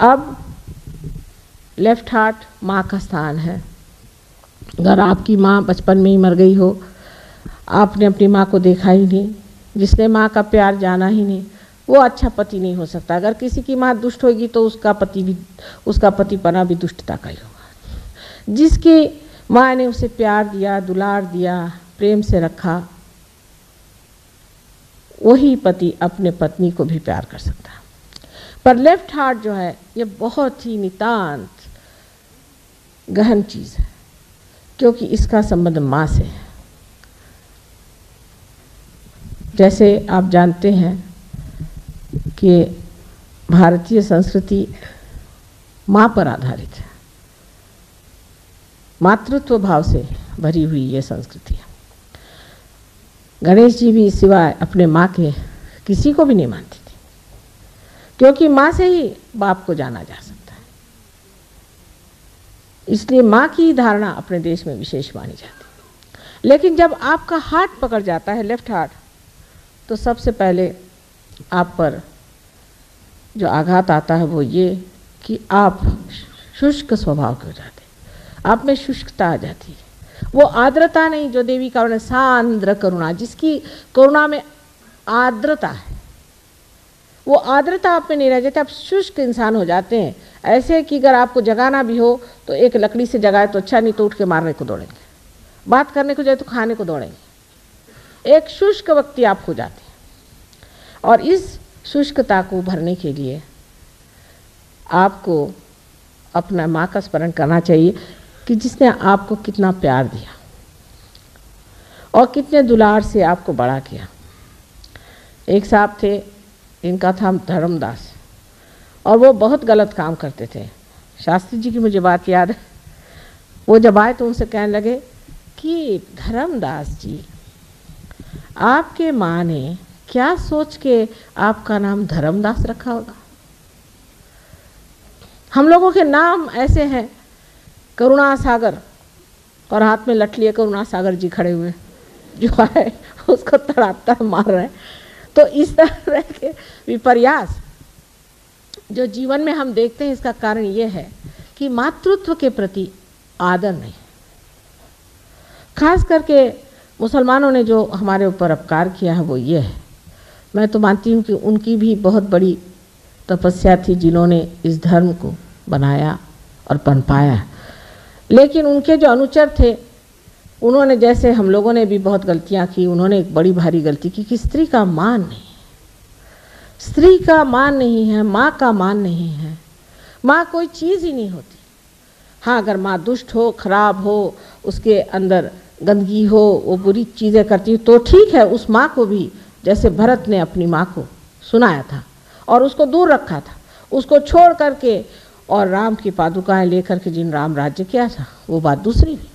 अब left heart माँ का स्थान है। अगर आपकी माँ बचपन में ही मर गई हो, आपने अपनी माँ को देखा ही नहीं, जिसने माँ का प्यार जाना ही नहीं, वो अच्छा पति नहीं हो सकता। अगर किसी की माँ दुष्ट होगी तो उसका पतिपना भी दुष्टता का ही होगा। जिसकी माँ ने उसे प्यार दिया, दुलार दिया, प्रेम से रखा, वही पति अपने पत्नी को भी प्यार कर सकता है। पर लेफ्ट हार्ट जो है ये बहुत ही नितांत गहन चीज़ है, क्योंकि इसका संबंध माँ से है। जैसे आप जानते हैं कि भारतीय संस्कृति माँ पर आधारित है, मातृत्व भाव से भरी हुई ये संस्कृति है। गणेश जी भी सिवाय अपने माँ के किसी को भी नहीं मानते थे, क्योंकि माँ से ही बाप को जाना जा सकता है। इसलिए माँ की धारणा अपने देश में विशेष मानी जाती है। लेकिन जब आपका हार्ट पकड़ जाता है, लेफ्ट हार्ट, तो सबसे पहले आप पर जो आघात आता है वो ये कि आप शुष्क स्वभाव के हो जाते हैं, आप में शुष्कता आ जाती है। वो आर्द्रता नहीं जो देवी का वर्णन, सांद्र करुणा, जिसकी करुणा में आर्द्रता है, वो आर्द्रता आप में नहीं रह जाती। आप शुष्क इंसान हो जाते हैं, ऐसे कि अगर आपको जगाना भी हो तो एक लकड़ी से जगाए तो अच्छा, नहीं तो उठ के मारने को दौड़ेंगे, बात करने को जाए तो खाने को दौड़ेंगे। एक शुष्क व्यक्ति आप हो जाते हैं। और इस शुष्कता को भरने के लिए आपको अपना माँ का स्मरण करना चाहिए कि जिसने आपको कितना प्यार दिया और कितने दुलार से आपको बड़ा किया। एक साहब थे, इनका था धर्मदास, और वो बहुत गलत काम करते थे। शास्त्री जी की मुझे बात याद है, वो जब आए तो उनसे कहने लगे कि धर्मदास जी, आपके माँ ने क्या सोच के आपका नाम धर्मदास रखा होगा? हम लोगों के नाम ऐसे हैं, करुणा सागर, और हाथ में लठ लिए करुणा सागर जी खड़े हुए, जो है उसको तड़ाता मार रहे हैं। तो इस तरह के विपर्यास जो जीवन में हम देखते हैं, इसका कारण ये है कि मातृत्व के प्रति आदर नहीं। खास करके मुसलमानों ने जो हमारे ऊपर अपकार किया है वो ये है। मैं तो मानती हूँ कि उनकी भी बहुत बड़ी तपस्या थी जिन्होंने इस धर्म को बनाया और पनपाया। लेकिन उनके जो अनुचर थे, उन्होंने, जैसे हम लोगों ने भी बहुत गलतियाँ की, उन्होंने एक बड़ी भारी गलती की कि स्त्री का मान नहीं, स्त्री का मान नहीं है, माँ का मान नहीं है। माँ कोई चीज़ ही नहीं होती। हाँ, अगर माँ दुष्ट हो, खराब हो, उसके अंदर गंदगी हो, वो बुरी चीज़ें करती हो तो ठीक है, उस माँ को भी, जैसे भरत ने अपनी माँ को सुनाया था और उसको दूर रखा था, उसको छोड़ करके और राम की पादुकाएं लेकर के जिन राम राज्य किया था, वो बात दूसरी थी।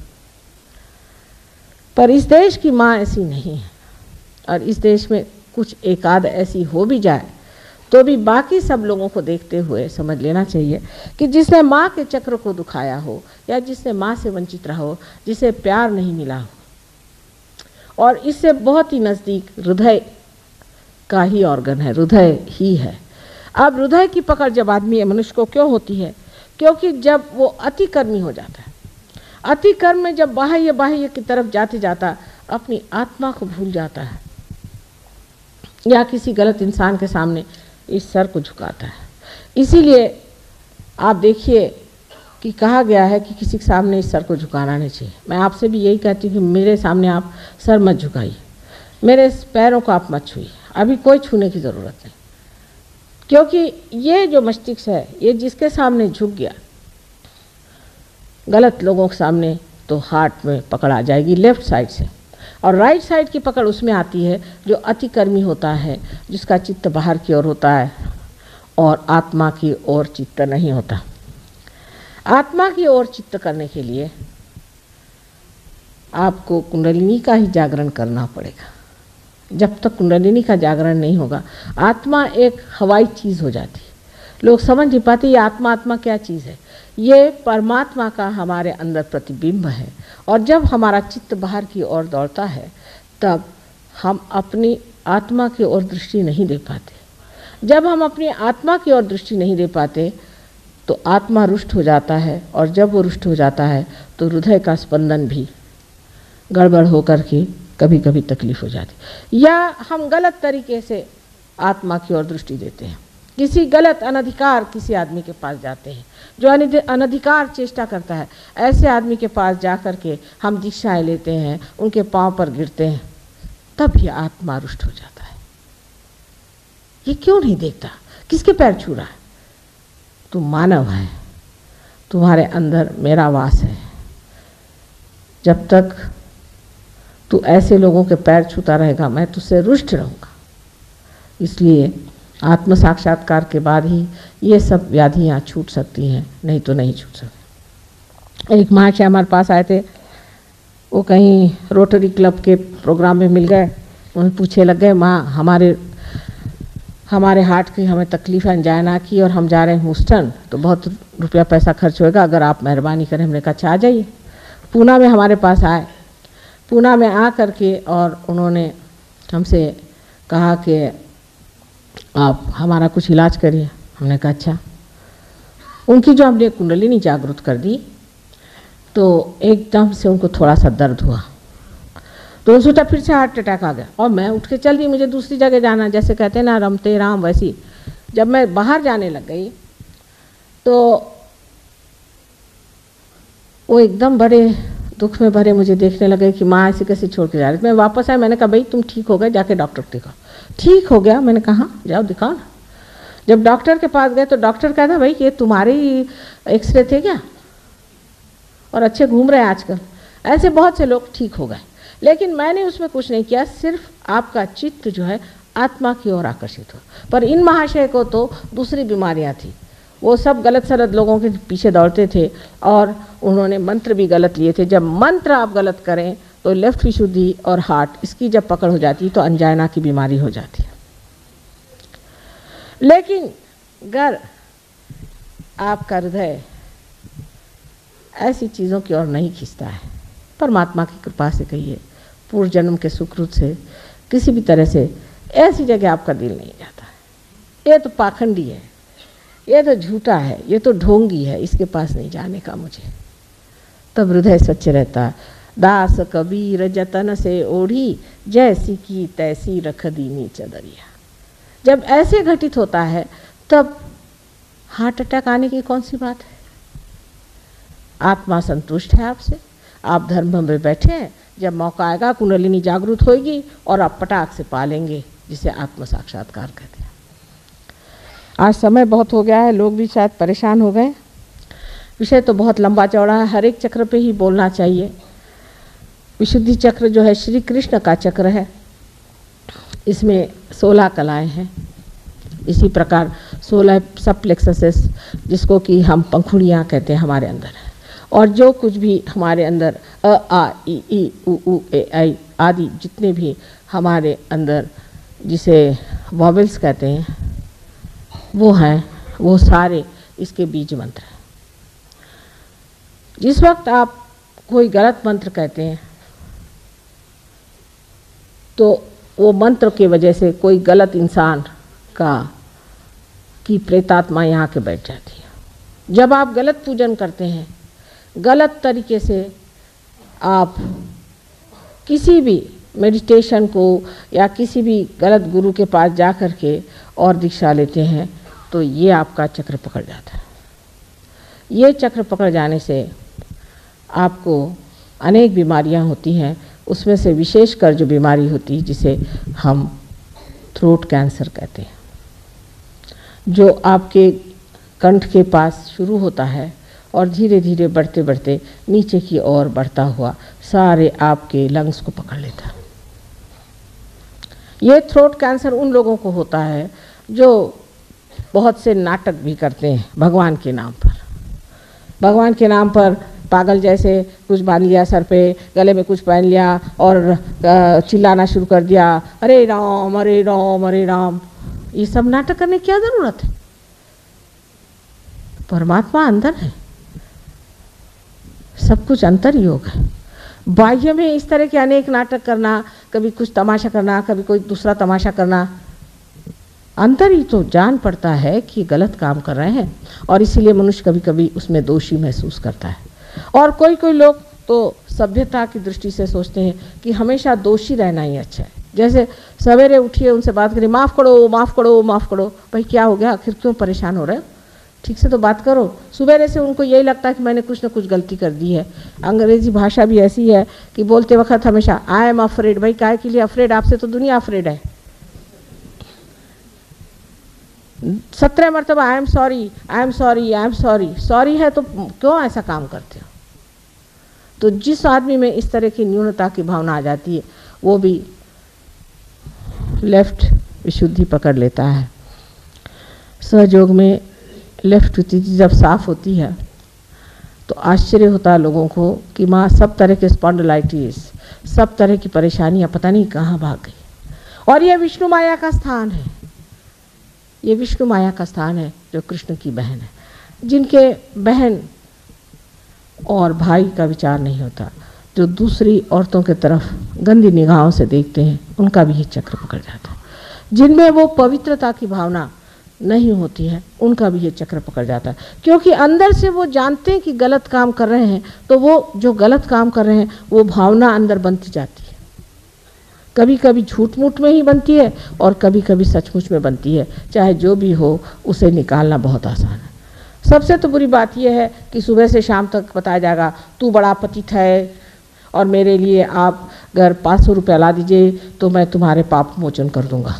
पर इस देश की माँ ऐसी नहीं है, और इस देश में कुछ एकाध ऐसी हो भी जाए तो भी बाकी सब लोगों को देखते हुए समझ लेना चाहिए कि जिसने माँ के चक्र को दुखाया हो, या जिसने माँ से वंचित रहा हो, जिसे प्यार नहीं मिला हो, और इससे बहुत ही नज़दीक हृदय का ही ऑर्गन है, हृदय ही है। अब हृदय की पकड़ जब आदमी मनुष्य को क्यों होती है? क्योंकि जब वो अतिकर्मी हो जाता है, अतिकर्म में जब बाह्य बाह्य की तरफ जाते जाता अपनी आत्मा को भूल जाता है, या किसी गलत इंसान के सामने इस सर को झुकाता है। इसीलिए आप देखिए कि कहा गया है कि किसी के सामने इस सर को झुकाना नहीं चाहिए। मैं आपसे भी यही कहती हूँ कि मेरे सामने आप सर मत झुकाइए, मेरे पैरों को आप मत छुइए, अभी कोई छूने की ज़रूरत नहीं। क्योंकि ये जो मस्तिष्क है, ये जिसके सामने झुक गया गलत लोगों के सामने, तो हार्ट में पकड़ आ जाएगी लेफ्ट साइड से, और राइट साइड की पकड़ उसमें आती है जो अतिकर्मी होता है, जिसका चित्त बाहर की ओर होता है और आत्मा की ओर चित्त नहीं होता। आत्मा की ओर चित्त करने के लिए आपको कुंडलिनी का ही जागरण करना पड़ेगा। जब तक कुंडलिनी का जागरण नहीं होगा, आत्मा एक हवाई चीज़ हो जाती है। लोग समझ नहीं पाते ये आत्मा, आत्मा क्या चीज़ है। ये परमात्मा का हमारे अंदर प्रतिबिंब है, और जब हमारा चित्त बाहर की ओर दौड़ता है तब हम अपनी आत्मा की ओर दृष्टि नहीं दे पाते। जब हम अपनी आत्मा की ओर दृष्टि नहीं दे पाते तो आत्मा रुष्ट हो जाता है, और जब वो रुष्ट हो जाता है तो हृदय का स्पंदन भी गड़बड़ होकर के कभी कभी तकलीफ हो जाती, या हम गलत तरीके से आत्मा की ओर दृष्टि देते हैं। किसी गलत अनधिकार किसी आदमी के पास जाते हैं जो अनधिकार चेष्टा करता है, ऐसे आदमी के पास जा कर के हम दीक्षाएं लेते हैं, उनके पांव पर गिरते हैं, तब ये आत्मा रुष्ट हो जाता है। ये क्यों नहीं देखता किसके पैर छू रहा है? तुम मानव है, तुम्हारे अंदर मेरा वास है। जब तक तू ऐसे लोगों के पैर छूता रहेगा मैं तुझसे रुष्ट रहूँगा। इसलिए आत्म साक्षात्कार के बाद ही ये सब व्याधियाँ छूट सकती हैं, नहीं तो नहीं छूट सकती। एक महाशय हमारे पास आए थे, वो कहीं रोटरी क्लब के प्रोग्राम में मिल गए, उन्हें पूछे लग गए, माँ हमारे हार्ट की हमें तकलीफ है, अंजाइना की, और हम जा रहे हैं ह्यूस्टन, तो बहुत रुपया पैसा खर्च होएगा, अगर आप मेहरबानी करें। हमने कहा अच्छा आ जाइए। पूना में हमारे पास आए, पूना में आ करके और उन्होंने हमसे कहा कि आप हमारा कुछ इलाज करिए। हमने कहा अच्छा। उनकी जो हमने कुंडलिनी जागृत कर दी तो एकदम से उनको थोड़ा सा दर्द हुआ, तो सोचा फिर से हार्ट अटैक आ गया, और मैं उठ के चल दी, मुझे दूसरी जगह जाना, जैसे कहते हैं ना रमते राम, वैसी। जब मैं बाहर जाने लग गई तो वो एकदम बड़े दुख में भरे मुझे देखने लगे कि माँ ऐसे कैसे छोड़ के जा रही। मैं वापस आया, मैंने कहा भाई तुम ठीक हो गए, जाके डॉक्टर को दिखाओ। ठीक हो गया। मैंने कहा हाँ जाओ दिखाओ ना। जब डॉक्टर के पास गए तो डॉक्टर कहता भाई ये तुम्हारे ही एक्सरे थे क्या, और अच्छे घूम रहे हैं आजकल। ऐसे बहुत से लोग ठीक हो गए, लेकिन मैंने उसमें कुछ नहीं किया, सिर्फ आपका चित्त जो है आत्मा की ओर आकर्षित हो। पर इन महाशय को तो दूसरी बीमारियां थी, वो सब गलत सलत लोगों के पीछे दौड़ते थे, और उन्होंने मंत्र भी गलत लिए थे। जब मंत्र आप गलत करें तो लेफ्ट विशुद्धि और हार्ट, इसकी जब पकड़ हो जाती तो अंजाइना की बीमारी हो जाती है। लेकिन अगर आपका हृदय ऐसी चीज़ों की ओर नहीं खींचता है, परमात्मा की कृपा से कहिए, पूर्व जन्म के सुकृत से, किसी भी तरह से ऐसी जगह आपका दिल नहीं जाता है, ये तो पाखंडी है, ये तो झूठा है, ये तो ढोंगी है, इसके पास नहीं जाने का मुझे, तब हृदय स्वच्छ रहता है। दास कबीर जतन से ओढ़ी, जैसी की तैसी रख दीनी चदरिया। जब ऐसे घटित होता है तब हार्ट अटैक आने की कौन सी बात है? आत्मा संतुष्ट है आपसे, आप धर्म में बैठे हैं, जब मौका आएगा कुंडलिनी जागृत होगी और आप पटाख से पालेंगे, जिसे आत्म साक्षात्कार कहते हैं। आज समय बहुत हो गया है, लोग भी शायद परेशान हो गए। विषय तो बहुत लंबा चौड़ा है, हर एक चक्र पे ही बोलना चाहिए। विशुद्धि चक्र जो है श्री कृष्ण का चक्र है, इसमें 16 कलाएं हैं। इसी प्रकार 16 सब प्लेक्ससेस, जिसको कि हम पंखुड़ियाँ कहते हैं, हमारे अंदर है। और जो कुछ भी हमारे अंदर अ आ इ ई उ ऊ ए आई आदि जितने भी हमारे अंदर जिसे वॉवेल्स कहते हैं वो हैं, वो सारे इसके बीज मंत्र हैं। जिस वक्त आप कोई गलत मंत्र कहते हैं तो वो मंत्र की वजह से कोई गलत इंसान की प्रेतात्मा यहाँ के बैठ जाती है। जब आप गलत पूजन करते हैं, गलत तरीके से आप किसी भी मेडिटेशन को या किसी भी गलत गुरु के पास जा कर के और दीक्षा लेते हैं, तो ये आपका चक्र पकड़ जाता है। ये चक्र पकड़ जाने से आपको अनेक बीमारियां होती हैं, उसमें से विशेषकर जो बीमारी होती है जिसे हम थ्रोट कैंसर कहते हैं, जो आपके कंठ के पास शुरू होता है और धीरे धीरे बढ़ते बढ़ते नीचे की ओर बढ़ता हुआ सारे आपके लंग्स को पकड़ लेता है। ये थ्रोट कैंसर उन लोगों को होता है जो बहुत से नाटक भी करते हैं भगवान के नाम पर। भगवान के नाम पर पागल जैसे कुछ बांध लिया सर पे, गले में कुछ पहन लिया और चिल्लाना शुरू कर दिया, अरे राम अरे राम अरे राम। ये सब नाटक करने की क्या ज़रूरत है? परमात्मा अंदर है, सब कुछ अंतर योग है। बाह्य में इस तरह के अनेक नाटक करना, कभी कुछ तमाशा करना, कभी कोई दूसरा तमाशा करना, अंदर ही तो जान पड़ता है कि गलत काम कर रहे हैं, और इसीलिए मनुष्य कभी कभी उसमें दोषी महसूस करता है। और कोई कोई लोग तो सभ्यता की दृष्टि से सोचते हैं कि हमेशा दोषी रहना ही अच्छा है। जैसे सवेरे उठिए, उनसे बात करिए, माफ़ करो माफ़ करो माफ़ करो। भाई क्या हो गया, आखिर क्यों परेशान हो रहे हो, ठीक से तो बात करो। सवेरे से उनको यही लगता है कि मैंने कुछ ना कुछ गलती कर दी है। अंग्रेजी भाषा भी ऐसी है कि बोलते वक्त हमेशा आई एम अफ्रेड। भाई काहे के लिए अफ्रेड, आपसे तो दुनिया अफ्रेड है। 17 मरतबा I am sorry I am sorry I am sorry. Sorry है तो क्यों ऐसा काम करते हो। तो जिस आदमी में इस तरह की न्यूनता की भावना आ जाती है वो भी लेफ्ट विशुद्धि पकड़ लेता है। सहयोग में लेफ्ट विशुद्धि जब साफ होती है तो आश्चर्य होता है लोगों को कि माँ सब तरह के स्पॉन्डिलाइटिस, सब तरह की परेशानियाँ पता नहीं कहाँ भाग गई। और ये विष्णु माया का स्थान है, ये विष्णु माया का स्थान है जो कृष्ण की बहन है। जिनके बहन और भाई का विचार नहीं होता, जो दूसरी औरतों के तरफ गंदी निगाहों से देखते हैं, उनका भी ये चक्र पकड़ जाता है। जिनमें वो पवित्रता की भावना नहीं होती है, उनका भी ये चक्र पकड़ जाता है। क्योंकि अंदर से वो जानते हैं कि गलत काम कर रहे हैं, तो वो जो गलत काम कर रहे हैं वो भावना अंदर बनती जाती है। कभी कभी झूठ मूठ में ही बनती है और कभी कभी सचमुच में बनती है। चाहे जो भी हो, उसे निकालना बहुत आसान है। सबसे तो बुरी बात यह है कि सुबह से शाम तक बताया जाएगा तू बड़ा पतित है और मेरे लिए आप अगर 500 रुपया ला दीजिए तो मैं तुम्हारे पाप मोचन कर दूंगा।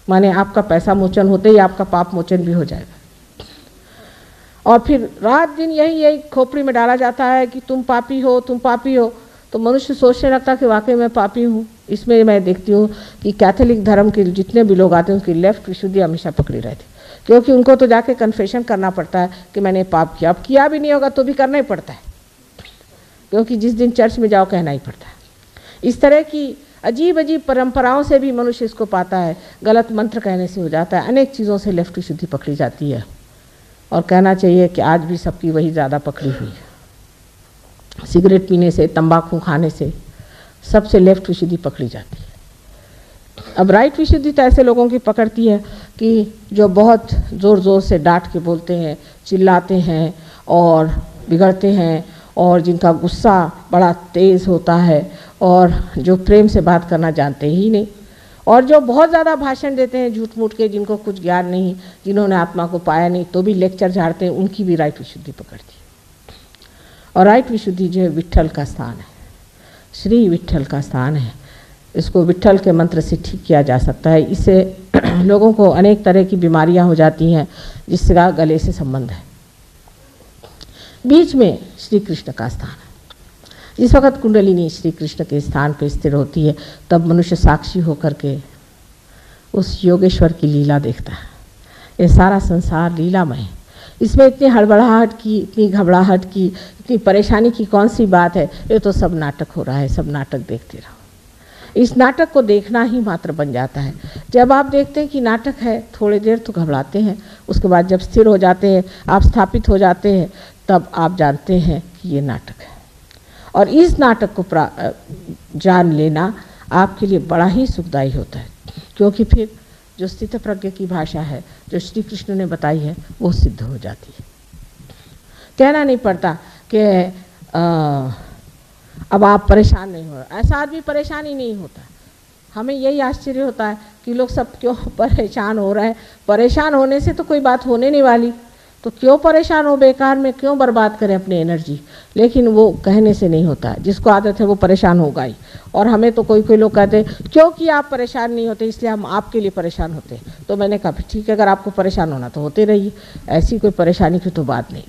माने आपका पैसा मोचन होते ही आपका पाप मोचन भी हो जाएगा। और फिर रात दिन यही खोपड़ी में डाला जाता है कि तुम पापी हो, तुम पापी हो। तो मनुष्य सोचने लगता कि वाकई मैं पापी हूँ। इसमें मैं देखती हूँ कि कैथोलिक धर्म के जितने भी लोग आते हैं उनकी लेफ्ट विशुद्धि हमेशा पकड़ी रहती, क्योंकि उनको तो जाके कन्फेशन करना पड़ता है कि मैंने पाप किया। अब किया भी नहीं होगा तो भी करना ही पड़ता है, क्योंकि जिस दिन चर्च में जाओ कहना ही पड़ता है। इस तरह की अजीब अजीब परंपराओं से भी मनुष्य इसको पाता है। गलत मंत्र कहने से हो जाता है, अनेक चीज़ों से लेफ्ट विशुद्धि पकड़ी जाती है। और कहना चाहिए कि आज भी सबकी वही ज़्यादा पकड़ी हुई है। सिगरेट पीने से, तंबाकू खाने से सबसे लेफ्ट विशुद्धि पकड़ी जाती है। अब राइट विशुद्धि तो ऐसे लोगों की पकड़ती है कि जो बहुत ज़ोर ज़ोर से डांट के बोलते हैं, चिल्लाते हैं और बिगड़ते हैं, और जिनका गुस्सा बड़ा तेज़ होता है, और जो प्रेम से बात करना जानते ही नहीं, और जो बहुत ज़्यादा भाषण देते हैं झूठ मूठ के, जिनको कुछ ज्ञान नहीं, जिन्होंने आत्मा को पाया नहीं तो भी लेक्चर झाड़ते हैं, उनकी भी राइट विशुद्धि पकड़ती है। और राइट विशुद्धि जो है विट्ठल का स्थान है, श्री विट्ठल का स्थान है। इसको विट्ठल के मंत्र से ठीक किया जा सकता है। इससे लोगों को अनेक तरह की बीमारियां हो जाती हैं जिसका गले से संबंध है। बीच में श्री कृष्ण का स्थान है। जिस वक्त कुंडलिनी श्री कृष्ण के स्थान पर स्थिर होती है तब मनुष्य साक्षी होकर के उस योगेश्वर की लीला देखता है। ये सारा संसार लीलामय है। इसमें इतनी हड़बड़ाहट की, इतनी घबराहट की, इतनी परेशानी की कौन सी बात है। ये तो सब नाटक हो रहा है, सब नाटक देखते रहो। इस नाटक को देखना ही मात्र बन जाता है। जब आप देखते हैं कि नाटक है, थोड़ी देर तो घबराते हैं, उसके बाद जब स्थिर हो जाते हैं, आप स्थापित हो जाते हैं, तब आप जानते हैं कि ये नाटक है। और इस नाटक को जान लेना आपके लिए बड़ा ही सुखदायी होता है, क्योंकि फिर जो स्थित प्रज्ञ की भाषा है जो श्री कृष्ण ने बताई है वो सिद्ध हो जाती है। कहना नहीं पड़ता कि अब आप परेशान नहीं हो रहे। ऐसा आदमी परेशान ही नहीं होता। हमें यही आश्चर्य होता है कि लोग सब क्यों परेशान हो रहे हैं। परेशान होने से तो कोई बात होने नहीं वाली, तो क्यों परेशान हो, बेकार में क्यों बर्बाद करें अपनी एनर्जी। लेकिन वो कहने से नहीं होता, जिसको आदत है वो परेशान होगा ही। और हमें तो कोई कोई लोग कहते हैं क्योंकि आप परेशान नहीं होते इसलिए हम आपके लिए परेशान होते हैं। तो मैंने कहा ठीक है, अगर आपको परेशान होना तो होते रहिए, ऐसी कोई परेशानी की तो बात नहीं।